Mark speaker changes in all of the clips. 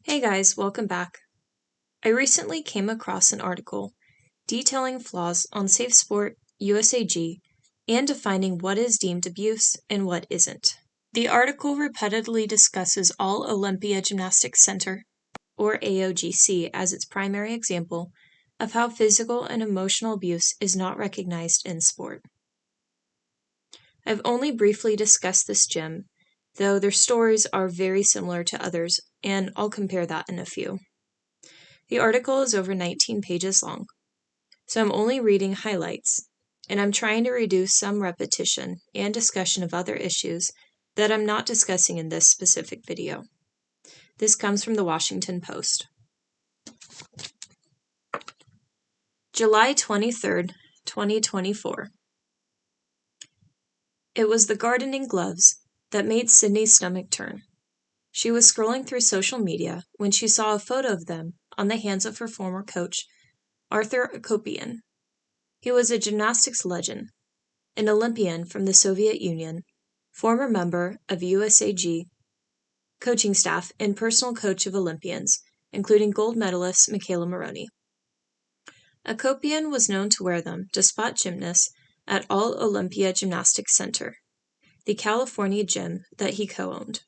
Speaker 1: Hey guys, welcome back. I recently came across an article detailing flaws on SafeSport, USAG, and defining what is deemed abuse and what isn't. The article repeatedly discusses All Olympia Gymnastics Center, or AOGC, as its primary example of how physical and emotional abuse is not recognized in sport. I've only briefly discussed this gym, though their stories are very similar to others, and I'll compare that in a few. The article is over 19 pages long, so I'm only reading highlights, and I'm trying to reduce some repetition and discussion of other issues that I'm not discussing in this specific video. This comes from the Washington Post. July 23rd, 2024. It was the gardening gloves that made Sydney's stomach turn. She was scrolling through social media when she saw a photo of them on the hands of her former coach, Arthur Akopian. He was a gymnastics legend, an Olympian from the Soviet Union, former member of USAG coaching staff, and personal coach of Olympians, including gold medalist Michaela Maroney. Akopian was known to wear them to spot gymnasts at All Olympia Gymnastics Center, the California gym that he co-owned.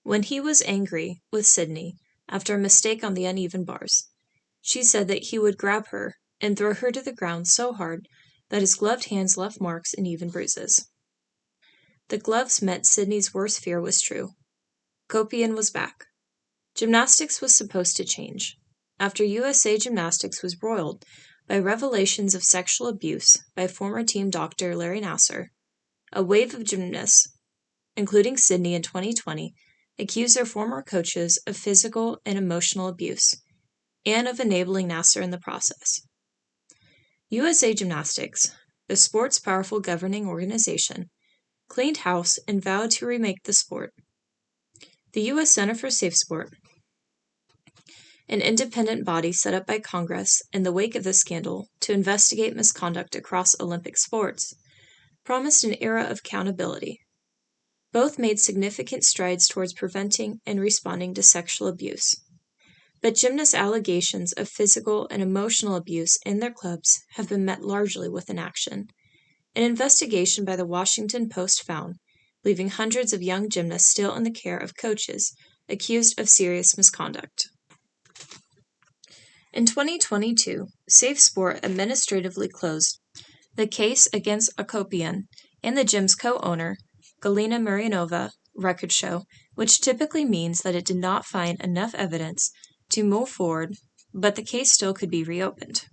Speaker 1: When he was angry with Sydney after a mistake on the uneven bars, she said that he would grab her and throw her to the ground so hard that his gloved hands left marks and even bruises. The gloves meant Sydney's worst fear was true. Akopian was back. Gymnastics was supposed to change. After USA Gymnastics was roiled by revelations of sexual abuse by former team doctor Larry Nassar, a wave of gymnasts, including Sydney in 2020, accused their former coaches of physical and emotional abuse, and of enabling Nassar in the process. USA Gymnastics, the sport's powerful governing organization, cleaned house and vowed to remake the sport. The U.S. Center for SafeSport, an independent body set up by Congress in the wake of the scandal to investigate misconduct across Olympic sports, promised an era of accountability. Both made significant strides towards preventing and responding to sexual abuse. But gymnasts' allegations of physical and emotional abuse in their clubs have been met largely with inaction. An investigation by the Washington Post found, leaving hundreds of young gymnasts still in the care of coaches accused of serious misconduct. In 2022, SafeSport administratively closed the case against Akopian and the gym's co-owner, Galina Marianova, record show, which typically means that it did not find enough evidence to move forward, but the case still could be reopened.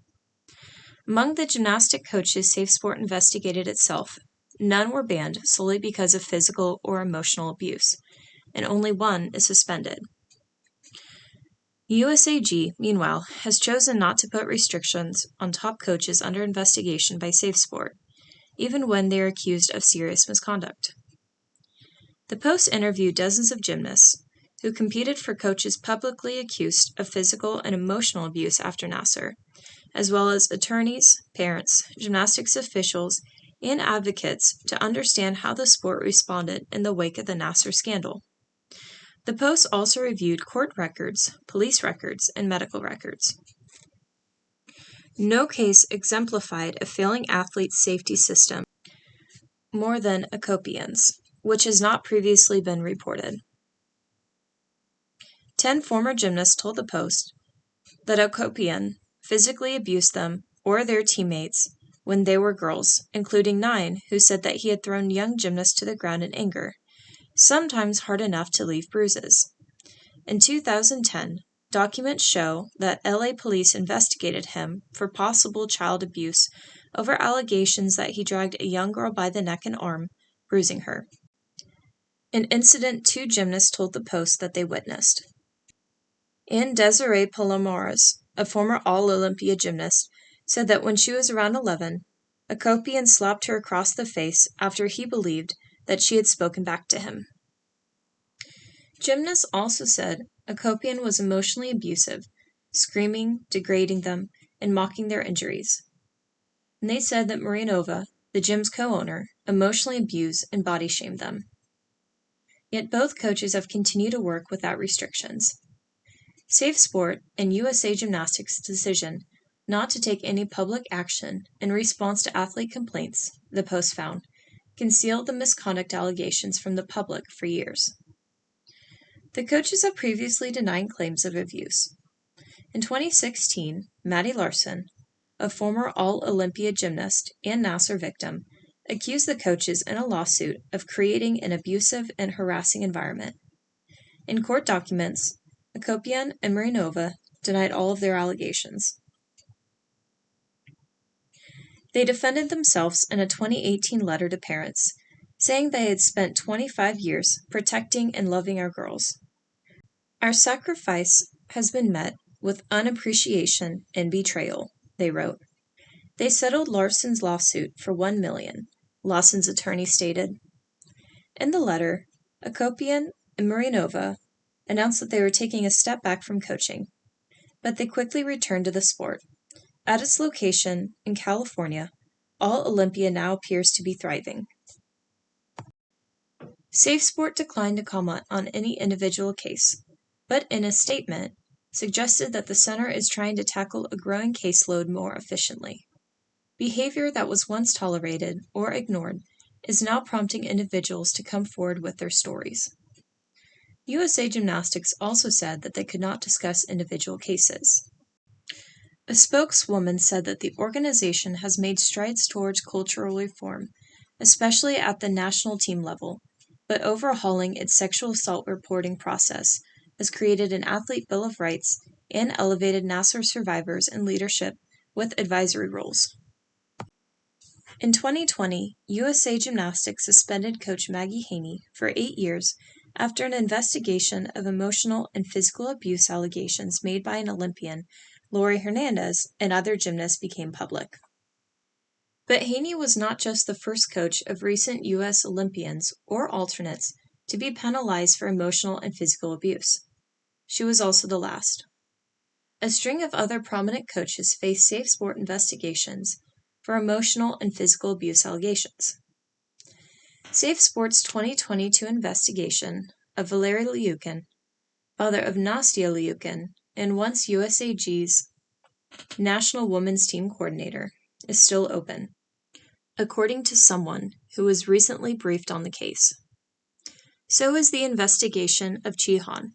Speaker 1: Among the gymnastic coaches SafeSport investigated itself, none were banned solely because of physical or emotional abuse, and only one is suspended. USAG, meanwhile, has chosen not to put restrictions on top coaches under investigation by SafeSport, even when they are accused of serious misconduct. The Post interviewed dozens of gymnasts who competed for coaches publicly accused of physical and emotional abuse after Nassar, as well as attorneys, parents, gymnastics officials, and advocates to understand how the sport responded in the wake of the Nassar scandal. The Post also reviewed court records, police records, and medical records. No case exemplified a failing athlete's safety system more than Akopian's, which has not previously been reported. 10 former gymnasts told the Post that Akopian physically abused them or their teammates when they were girls, including 9 who said that he had thrown young gymnasts to the ground in anger, sometimes hard enough to leave bruises. In 2010, documents show that LA police investigated him for possible child abuse over allegations that he dragged a young girl by the neck and arm, bruising her. An incident 2 gymnasts told the Post that they witnessed. And Desiree Palomares, a former All-Olympia gymnast, said that when she was around 11, Akopian slapped her across the face after he believed that she had spoken back to him. Gymnasts also said Akopian was emotionally abusive, screaming, degrading them, and mocking their injuries. And they said that Marianova, the gym's co-owner, emotionally abused and body shamed them. Yet both coaches have continued to work without restrictions. SafeSport and USA Gymnastics' decision not to take any public action in response to athlete complaints, the Post found, concealed the misconduct allegations from the public for years. The coaches have previously denied claims of abuse. In 2016, Maddie Larson, a former All-Olympia gymnast and Nassar victim, accused the coaches in a lawsuit of creating an abusive and harassing environment. In court documents, Akopian and Marinova denied all of their allegations. They defended themselves in a 2018 letter to parents, saying they had spent 25 years protecting and loving our girls. Our sacrifice has been met with unappreciation and betrayal, they wrote. They settled Larson's lawsuit for $1 million, Lawson's attorney stated. In the letter, Akopian and Marinova announced that they were taking a step back from coaching, but they quickly returned to the sport. At its location in California, All Olympia now appears to be thriving. SafeSport declined to comment on any individual case, but in a statement, suggested that the center is trying to tackle a growing caseload more efficiently. Behavior that was once tolerated or ignored is now prompting individuals to come forward with their stories. USA Gymnastics also said that they could not discuss individual cases. A spokeswoman said that the organization has made strides towards cultural reform, especially at the national team level, but overhauling its sexual assault reporting process has created an athlete bill of rights and elevated Nassar survivors in leadership with advisory roles. In 2020, USA Gymnastics suspended coach Maggie Haney for 8 years after an investigation of emotional and physical abuse allegations made by an Olympian, Lori Hernandez, and other gymnasts became public. But Haney was not just the first coach of recent U.S. Olympians or alternates to be penalized for emotional and physical abuse. She was also the last. A string of other prominent coaches faced SafeSport investigations for emotional and physical abuse allegations. SafeSport's 2022 investigation of Valery Lyukin, father of Nastya Lyukin, and once USAG's national women's team coordinator, is still open, according to someone who was recently briefed on the case. So is the investigation of Chi Han,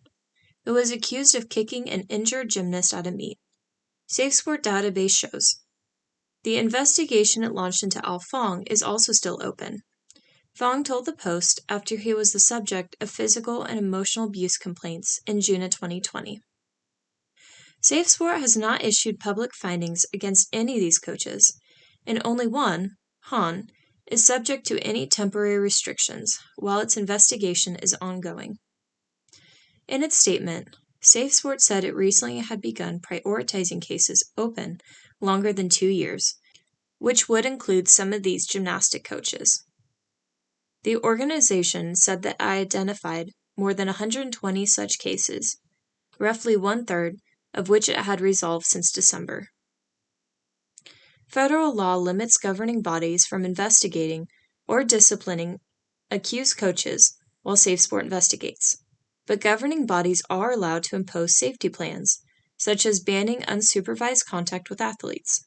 Speaker 1: who was accused of kicking an injured gymnast at a meet. SafeSport database shows. The investigation it launched into Al Fong is also still open. Fong told the Post after he was the subject of physical and emotional abuse complaints in June of 2020. SafeSport has not issued public findings against any of these coaches, and only one, Han, is subject to any temporary restrictions while its investigation is ongoing. In its statement, SafeSport said it recently had begun prioritizing cases open longer than 2 years, which would include some of these gymnastic coaches. The organization said that I identified more than 120 such cases, roughly 1/3 of which it had resolved since December. Federal law limits governing bodies from investigating or disciplining accused coaches while SafeSport investigates, but governing bodies are allowed to impose safety plans, such as banning unsupervised contact with athletes.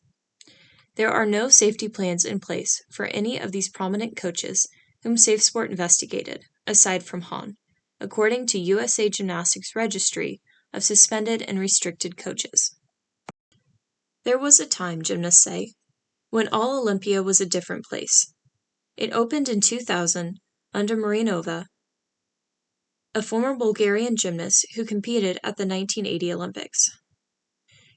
Speaker 1: There are no safety plans in place for any of these prominent coaches whom SafeSport investigated, aside from Han, according to USA Gymnastics Registry of Suspended and Restricted Coaches. There was a time, gymnasts say, when All Olympia was a different place. It opened in 2000 under Marinova, a former Bulgarian gymnast who competed at the 1980 Olympics.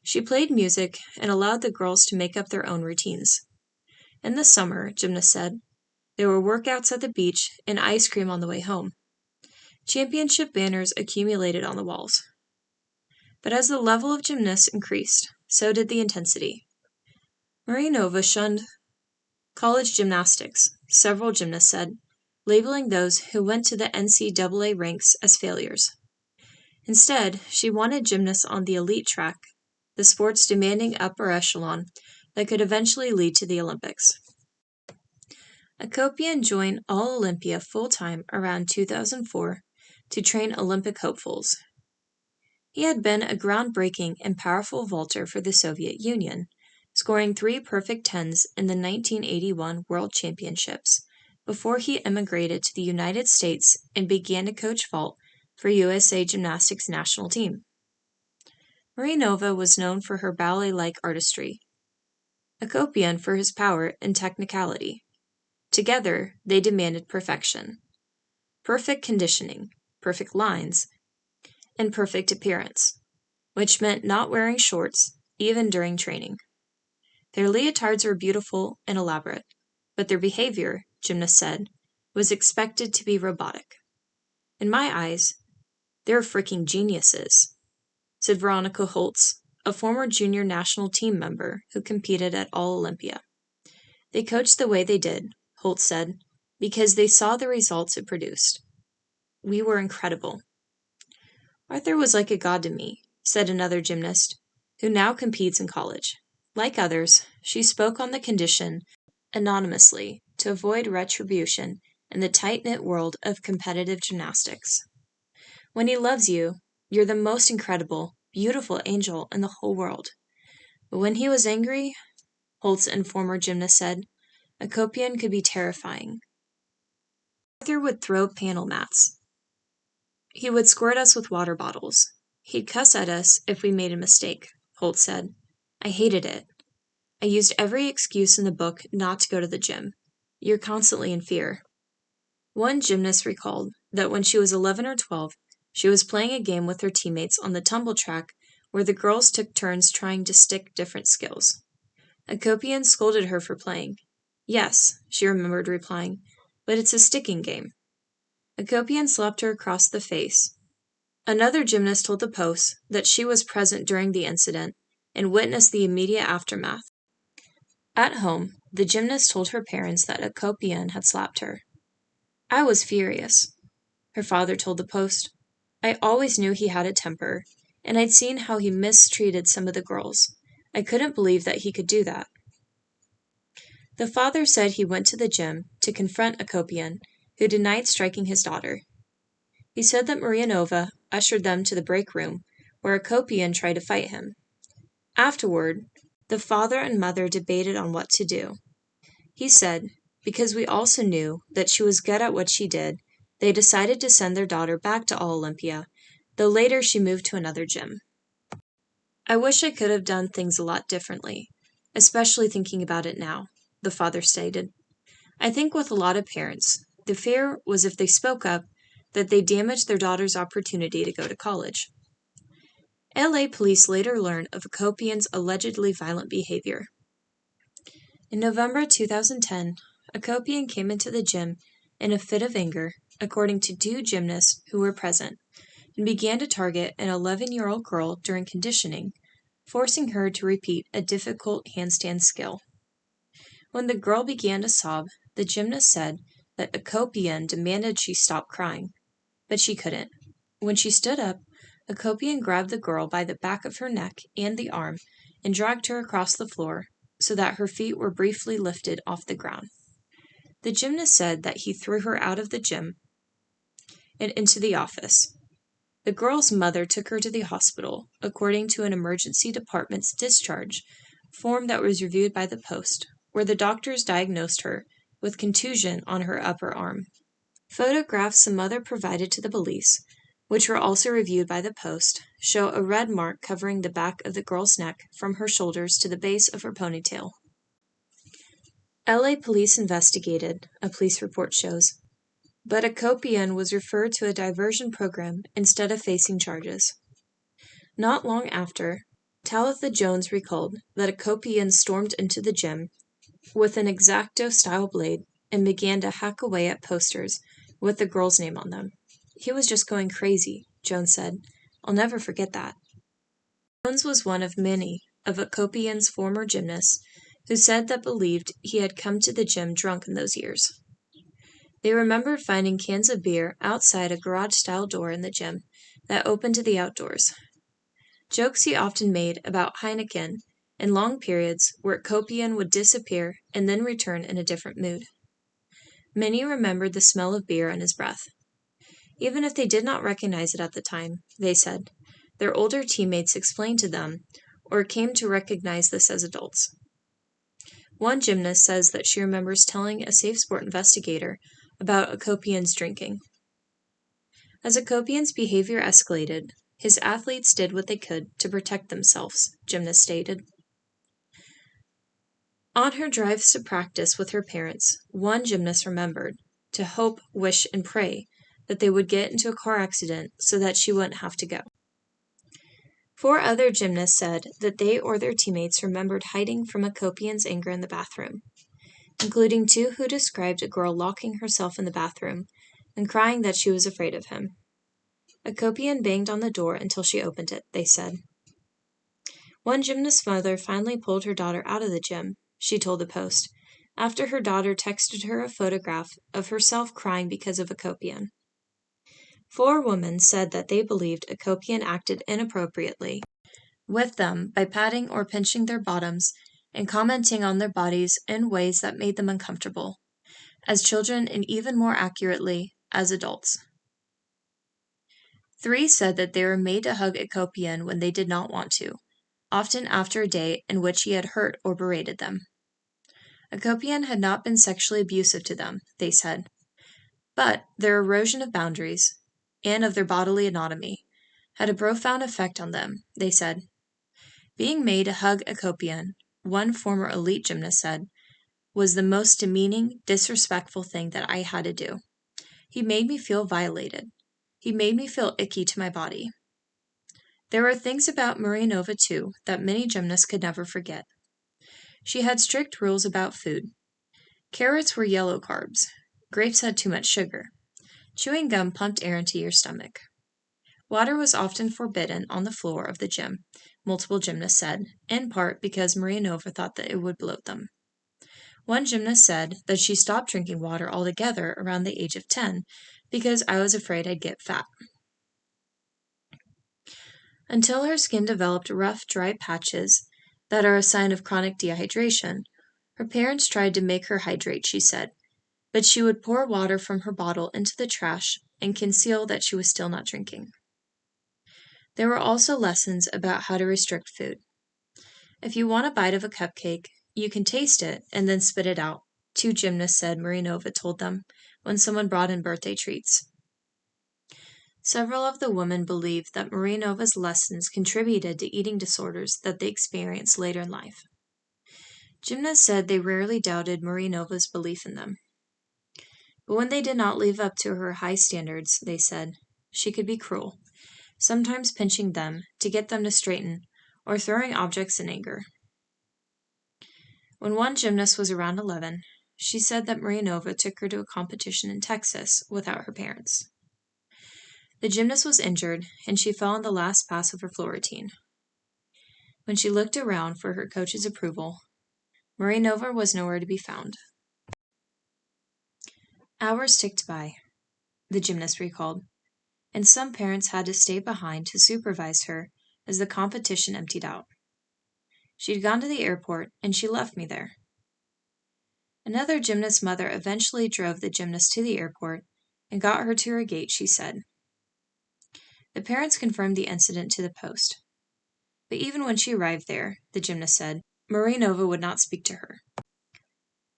Speaker 1: She played music and allowed the girls to make up their own routines. In the summer, gymnasts said, there were workouts at the beach and ice cream on the way home. Championship banners accumulated on the walls. But as the level of gymnasts increased, so did the intensity. Marinova shunned college gymnastics, several gymnasts said, labeling those who went to the NCAA ranks as failures. Instead, she wanted gymnasts on the elite track, the sport's demanding upper echelon that could eventually lead to the Olympics. Akopian joined All Olympia full-time around 2004 to train Olympic hopefuls. He had been a groundbreaking and powerful vaulter for the Soviet Union, scoring 3 perfect tens in the 1981 World Championships, before he emigrated to the United States and began to coach vault for USA Gymnastics national team. Marianova was known for her ballet-like artistry, Akopian for his power and technicality. Together, they demanded perfection. Perfect conditioning, perfect lines, and perfect appearance, which meant not wearing shorts, even during training. Their leotards were beautiful and elaborate, but their behavior, gymnasts said, was expected to be robotic. In my eyes, they're freaking geniuses, said Veronica Holtz, a former junior national team member who competed at All Olympia. They coached the way they did, Holtz said, because they saw the results it produced. We were incredible. Arthur was like a god to me, said another gymnast, who now competes in college. Like others, she spoke on the condition, anonymously, to avoid retribution in the tight-knit world of competitive gymnastics. When he loves you, you're the most incredible, beautiful angel in the whole world. But when he was angry, Holtz and former gymnast said, Akopian could be terrifying. Arthur would throw panel mats. He would squirt us with water bottles. He'd cuss at us if we made a mistake, Holtz said. I hated it. I used every excuse in the book not to go to the gym. You're constantly in fear. One gymnast recalled that when she was 11 or 12, she was playing a game with her teammates on the tumble track where the girls took turns trying to stick different skills. Akopian scolded her for playing. Yes, she remembered replying, but it's a sticking game. Akopian slapped her across the face. Another gymnast told the Post that she was present during the incident and witnessed the immediate aftermath. At home, the gymnast told her parents that Akopian had slapped her. I was furious, her father told the Post. I always knew he had a temper, and I'd seen how he mistreated some of the girls. I couldn't believe that he could do that. The father said he went to the gym to confront Akopian, who denied striking his daughter. He said that Marianova ushered them to the break room, where Akopian tried to fight him. Afterward, the father and mother debated on what to do. He said, because we also knew that she was good at what she did, they decided to send their daughter back to All Olympia, though later she moved to another gym. I wish I could have done things a lot differently, especially thinking about it now, the father stated. I think with a lot of parents, the fear was if they spoke up, that they damaged their daughter's opportunity to go to college. LA police later learned of Akopian's allegedly violent behavior. In November 2010, Akopian came into the gym in a fit of anger, according to 2 gymnasts who were present, and began to target an 11-year-old girl during conditioning, forcing her to repeat a difficult handstand skill. When the girl began to sob, the gymnast said that Akopian demanded she stop crying, but she couldn't. When she stood up, Akopian grabbed the girl by the back of her neck and the arm and dragged her across the floor so that her feet were briefly lifted off the ground. The gymnast said that he threw her out of the gym and into the office. The girl's mother took her to the hospital, according to an emergency department's discharge form that was reviewed by the Post, where the doctors diagnosed her with contusion on her upper arm. Photographs the mother provided to the police, which were also reviewed by the Post, show a red mark covering the back of the girl's neck from her shoulders to the base of her ponytail. LA police investigated, a police report shows, but Akopian was referred to a diversion program instead of facing charges. Not long after, Talitha Jones recalled that Akopian stormed into the gym with an X-Acto-style blade and began to hack away at posters with the girl's name on them. He was just going crazy, Jones said. I'll never forget that. Jones was one of many of Akopian's former gymnasts who said that believed he had come to the gym drunk in those years. They remembered finding cans of beer outside a garage-style door in the gym that opened to the outdoors. Jokes he often made about Heineken and long periods where Akopian would disappear and then return in a different mood. Many remembered the smell of beer in his breath. Even if they did not recognize it at the time, they said, their older teammates explained to them or came to recognize this as adults. One gymnast says that she remembers telling a SafeSport investigator about Akopian's drinking. As Akopian's behavior escalated, his athletes did what they could to protect themselves, gymnast stated. On her drives to practice with her parents, one gymnast remembered to hope, wish, and pray that they would get into a car accident so that she wouldn't have to go. 4 other gymnasts said that they or their teammates remembered hiding from Akopian's anger in the bathroom, including 2 who described a girl locking herself in the bathroom and crying that she was afraid of him. Akopian banged on the door until she opened it, they said. One gymnast's mother finally pulled her daughter out of the gym, she told the Post, after her daughter texted her a photograph of herself crying because of Akopian. 4 women said that they believed Akopian acted inappropriately with them by patting or pinching their bottoms and commenting on their bodies in ways that made them uncomfortable, as children and even more accurately, as adults. 3 said that they were made to hug Akopian when they did not want to, often after a day in which he had hurt or berated them. Akopian had not been sexually abusive to them, they said, but their erosion of boundaries, and of their bodily anatomy, had a profound effect on them, they said. Being made to hug Akopian, one former elite gymnast said, was the most demeaning, disrespectful thing that I had to do. He made me feel violated. He made me feel icky to my body. There were things about Marianova, too, that many gymnasts could never forget. She had strict rules about food. Carrots were yellow carbs. Grapes had too much sugar. Chewing gum pumped air into your stomach. Water was often forbidden on the floor of the gym, multiple gymnasts said, in part because Marianova thought that it would bloat them. One gymnast said that she stopped drinking water altogether around the age of 10 because I was afraid I'd get fat. Until her skin developed rough, dry patches that are a sign of chronic dehydration, her parents tried to make her hydrate, she said, but she would pour water from her bottle into the trash and conceal that she was still not drinking. There were also lessons about how to restrict food. If you want a bite of a cupcake, you can taste it and then spit it out, 2 gymnasts said Marianova told them when someone brought in birthday treats. Several of the women believed that Marianova's lessons contributed to eating disorders that they experienced later in life. Gymnasts said they rarely doubted Marianova's belief in them. But when they did not live up to her high standards, they said, she could be cruel, sometimes pinching them to get them to straighten or throwing objects in anger. When one gymnast was around 11, she said that Marianova took her to a competition in Texas without her parents. The gymnast was injured, and she fell on the last pass of her floor routine. When she looked around for her coach's approval, Marianova was nowhere to be found. Hours ticked by, the gymnast recalled, and some parents had to stay behind to supervise her as the competition emptied out. She'd gone to the airport, and she left me there. Another gymnast's mother eventually drove the gymnast to the airport and got her to her gate, she said. The parents confirmed the incident to the Post. But even when she arrived there, the gymnast said, Marianova would not speak to her.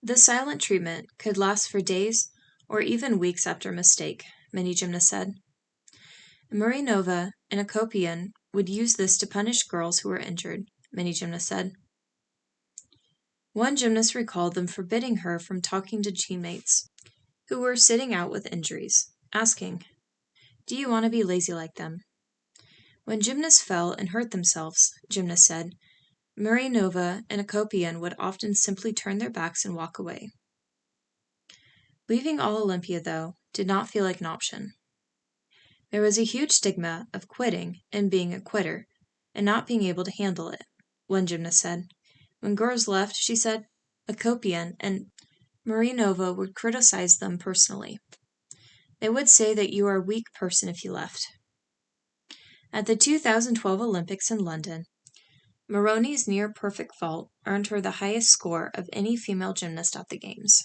Speaker 1: The silent treatment could last for days or even weeks after a mistake, many gymnasts said. Marianova and Akopian would use this to punish girls who were injured, many gymnasts said. One gymnast recalled them forbidding her from talking to teammates who were sitting out with injuries, asking, do you want to be lazy like them? When gymnasts fell and hurt themselves, gymnasts said, Marianova and Akopian would often simply turn their backs and walk away. Leaving All Olympia, though, did not feel like an option. There was a huge stigma of quitting and being a quitter, and not being able to handle it, one gymnast said. When girls left, she said, Akopian and Marianova would criticize them personally. They would say that you are a weak person if you left. At the 2012 Olympics in London, Maroney's near-perfect vault earned her the highest score of any female gymnast at the Games.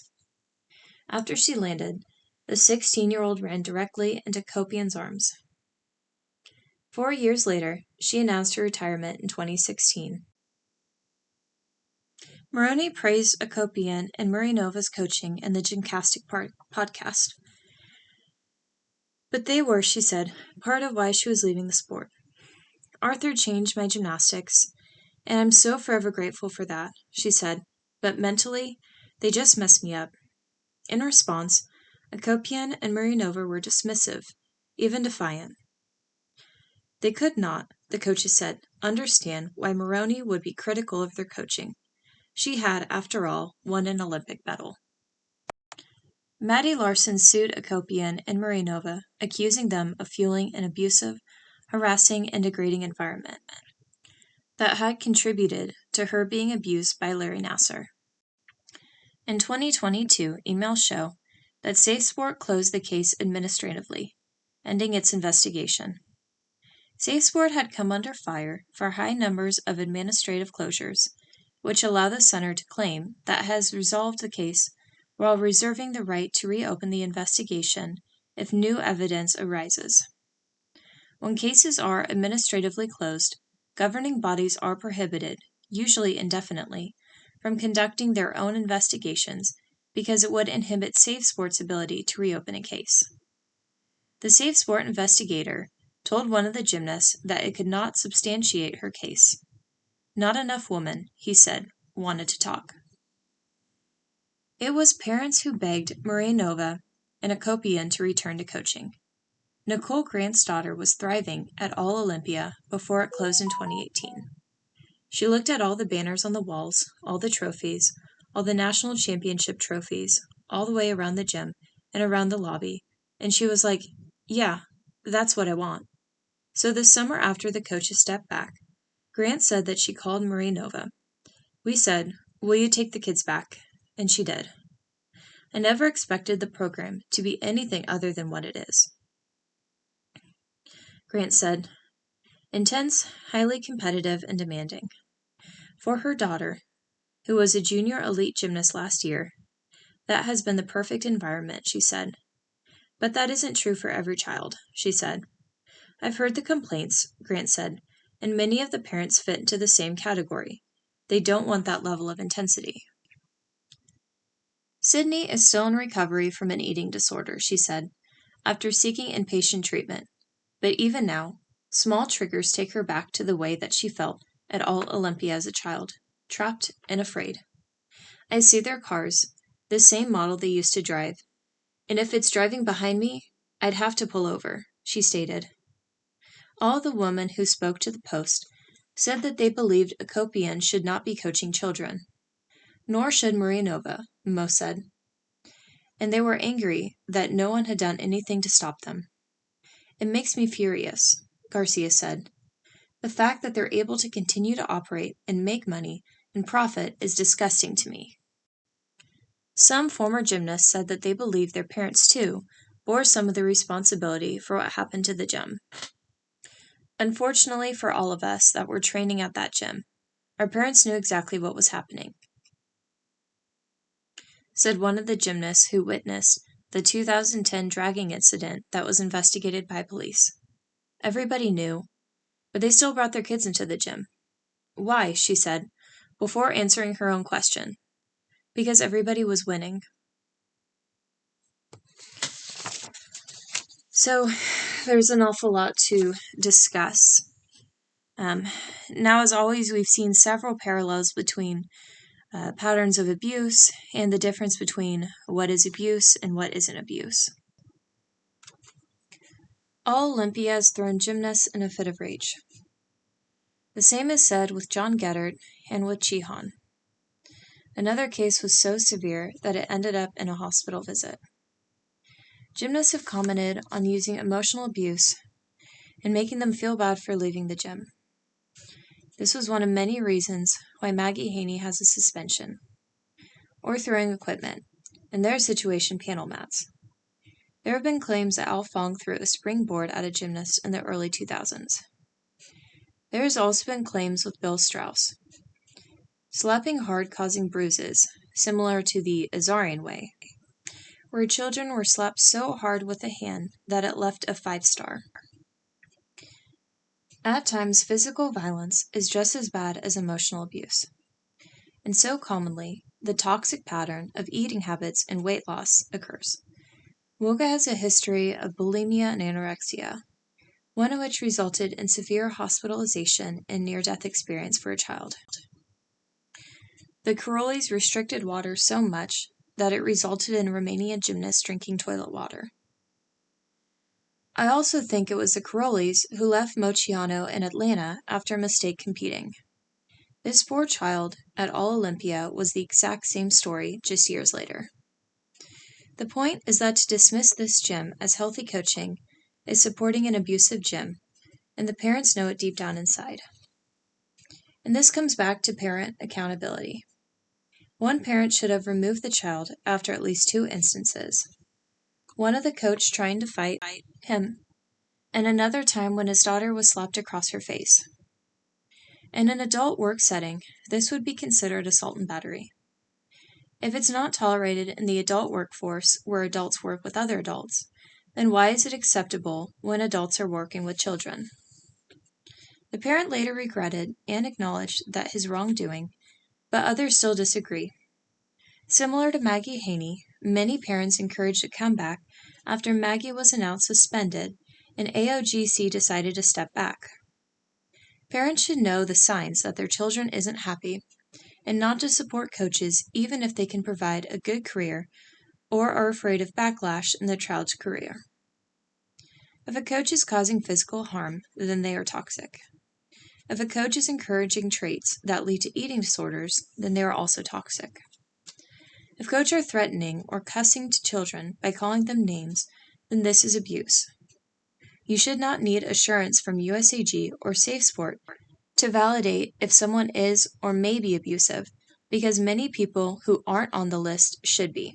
Speaker 1: After she landed, the 16-year-old ran directly into Akopian's arms. 4 years later, she announced her retirement in 2016. Maroney praised Akopian and Murray-Nova's coaching in the Gymcastic podcast. But they were, she said, part of why she was leaving the sport. Arthur changed my gymnastics, and I'm so forever grateful for that, she said, but mentally, they just messed me up. In response, Akopian and Murray-Nova were dismissive, even defiant. They could not, the coaches said, understand why Maroney would be critical of their coaching. She had, after all, won an Olympic medal. Maddie Larson sued Akopian and Murray-Nova, accusing them of fueling an abusive, harassing, and degrading environment that had contributed to her being abused by Larry Nassar. In 2022, emails show that SafeSport closed the case administratively, ending its investigation. SafeSport had come under fire for high numbers of administrative closures, which allow the center to claim that has resolved the case while reserving the right to reopen the investigation if new evidence arises. When cases are administratively closed, governing bodies are prohibited, usually indefinitely, from conducting their own investigations because it would inhibit SafeSport's ability to reopen a case. The SafeSport investigator told one of the gymnasts that it could not substantiate her case. Not enough women, he said, wanted to talk. It was parents who begged Murray-Nova and Akopian to return to coaching. Nicole Grant's daughter was thriving at All Olympia before it closed in 2018. She looked at all the banners on the walls, all the trophies, all the national championship trophies, all the way around the gym and around the lobby, and she was like, yeah, that's what I want. So this summer after the coaches stepped back, Grant said that she called Murray-Nova. We said, will you take the kids back? And she did. I never expected the program to be anything other than what it is. Grant said, intense, highly competitive, and demanding. For her daughter, who was a junior elite gymnast last year, that has been the perfect environment, she said. But that isn't true for every child, she said. I've heard the complaints, Grant said, and many of the parents fit into the same category. They don't want that level of intensity. Sydney is still in recovery from an eating disorder, she said, after seeking inpatient treatment. But even now, small triggers take her back to the way that she felt at All Olympia as a child, trapped and afraid. I see their cars, the same model they used to drive, and if it's driving behind me, I'd have to pull over, she stated. All the women who spoke to the Post said that they believed Akopian should not be coaching children. Nor should Murray-Nova, Mo said. And they were angry that no one had done anything to stop them. It makes me furious, Garcia said. The fact that they're able to continue to operate and make money and profit is disgusting to me. Some former gymnasts said that they believed their parents, too, bore some of the responsibility for what happened to the gym. Unfortunately for all of us that were training at that gym, our parents knew exactly what was happening, said one of the gymnasts who witnessed the 2010 dragging incident that was investigated by police. Everybody knew, but they still brought their kids into the gym. Why, she said, before answering her own question. Because everybody was winning. So, there's an awful lot to discuss. Now, as always, we've seen several parallels between patterns of abuse and the difference between what is abuse and what isn't abuse. All Olympia has thrown gymnasts in a fit of rage. The same is said with John Geddert and with Chihan. Another case was so severe that it ended up in a hospital visit. Gymnasts have commented on using emotional abuse and making them feel bad for leaving the gym. This was one of many reasons why Maggie Haney has a suspension, or throwing equipment, in their situation panel mats. There have been claims that Al Fong threw a springboard at a gymnast in the early 2000s. There has also been claims with Bill Strauss. Slapping hard causing bruises, similar to the Azarian way. where children were slapped so hard with a hand that it left a 5-star. At times, physical violence is just as bad as emotional abuse. And so commonly, the toxic pattern of eating habits and weight loss occurs. Woga has a history of bulimia and anorexia, one of which resulted in severe hospitalization and near-death experience for a child. The Karolis restricted water so much that it resulted in a Romanian gymnast drinking toilet water. I also think it was the Karolis who left Mociano in Atlanta after a mistake competing. This poor child at All Olympia was the exact same story just years later. The point is that to dismiss this gym as healthy coaching is supporting an abusive gym, and the parents know it deep down inside. And this comes back to parent accountability. One parent should have removed the child after at least 2 instances. One of the coach trying to fight him, and another time when his daughter was slapped across her face. In an adult work setting, this would be considered assault and battery. If it's not tolerated in the adult workforce where adults work with other adults, then why is it acceptable when adults are working with children? The parent later regretted and acknowledged that his wrongdoing, but others still disagree. Similar to Maggie Haney, many parents encouraged a comeback after Maggie was announced suspended and AOGC decided to step back. Parents should know the signs that their children isn't happy and not to support coaches even if they can provide a good career or are afraid of backlash in their child's career. If a coach is causing physical harm, then they are toxic. If a coach is encouraging traits that lead to eating disorders, then they are also toxic. If coaches are threatening or cussing to children by calling them names, then this is abuse. You should not need assurance from USAG or SafeSport to validate if someone is or may be abusive, because many people who aren't on the list should be.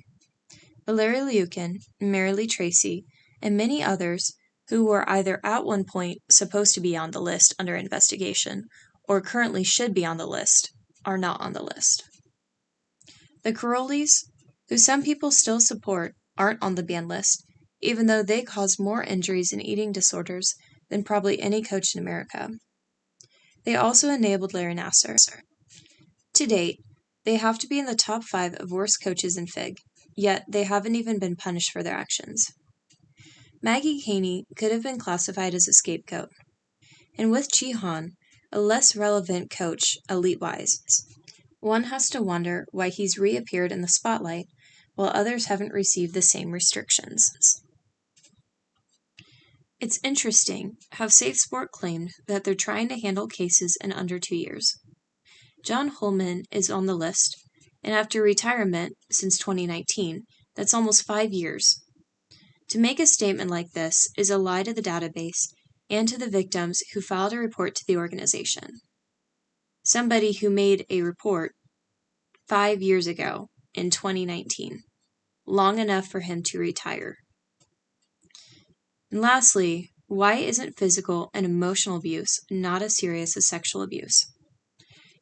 Speaker 1: Larry Liukin, Mary Lee Tracy, and many others who were either at one point supposed to be on the list under investigation or currently should be on the list, are not on the list. The Karolis, who some people still support, aren't on the ban list, even though they caused more injuries and eating disorders than probably any coach in America. They also enabled Larry Nassar. To date, they have to be in the top 5 of worst coaches in FIG, yet they haven't even been punished for their actions. Maggie Haney could have been classified as a scapegoat, and with Jihan, a less relevant coach elite-wise, one has to wonder why he's reappeared in the spotlight while others haven't received the same restrictions. It's interesting how SafeSport claimed that they're trying to handle cases in under 2 years. John Holman is on the list, and after retirement since 2019, that's almost 5 years. To make a statement like this is a lie to the database and to the victims who filed a report to the organization. Somebody who made a report 5 years ago in 2019, long enough for him to retire. And lastly, why isn't physical and emotional abuse not as serious as sexual abuse?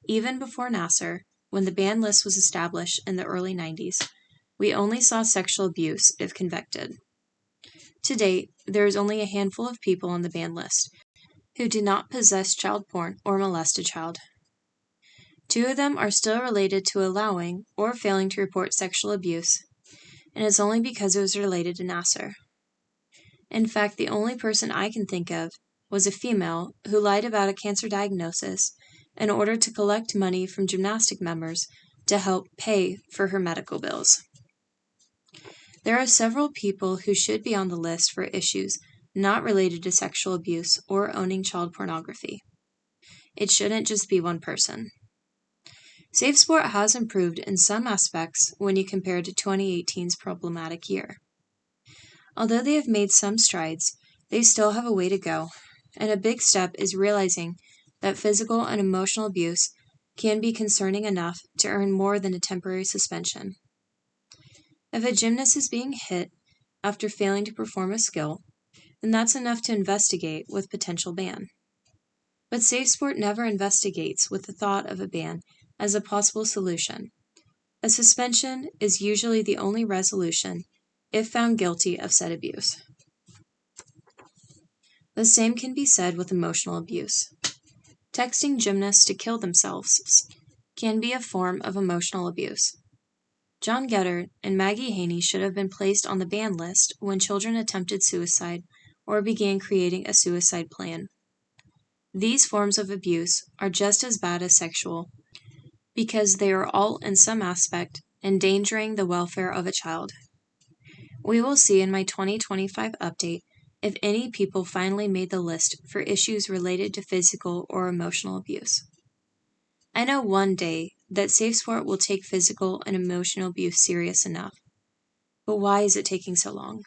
Speaker 1: Even before Nassar, when the ban list was established in the early 90s, we only saw sexual abuse if convicted. To date, there is only a handful of people on the ban list who did not possess child porn or molest a child. 2 of them are still related to allowing or failing to report sexual abuse, and it's only because it was related to Nassar. In fact, the only person I can think of was a female who lied about a cancer diagnosis in order to collect money from gymnastic members to help pay for her medical bills. There are several people who should be on the list for issues not related to sexual abuse or owning child pornography. It shouldn't just be one person. SafeSport has improved in some aspects when you compare to 2018's problematic year. Although they have made some strides, they still have a way to go, and a big step is realizing that physical and emotional abuse can be concerning enough to earn more than a temporary suspension. If a gymnast is being hit after failing to perform a skill, then that's enough to investigate with potential ban. But SafeSport never investigates with the thought of a ban as a possible solution. A suspension is usually the only resolution, if found guilty of said abuse. The same can be said with emotional abuse. Texting gymnasts to kill themselves can be a form of emotional abuse. John Getter and Maggie Haney should have been placed on the ban list when children attempted suicide or began creating a suicide plan. These forms of abuse are just as bad as sexual because they are all in some aspect endangering the welfare of a child. We will see in my 2025 update if any people finally made the list for issues related to physical or emotional abuse. I know one day that SafeSport will take physical and emotional abuse serious enough. But why is it taking so long?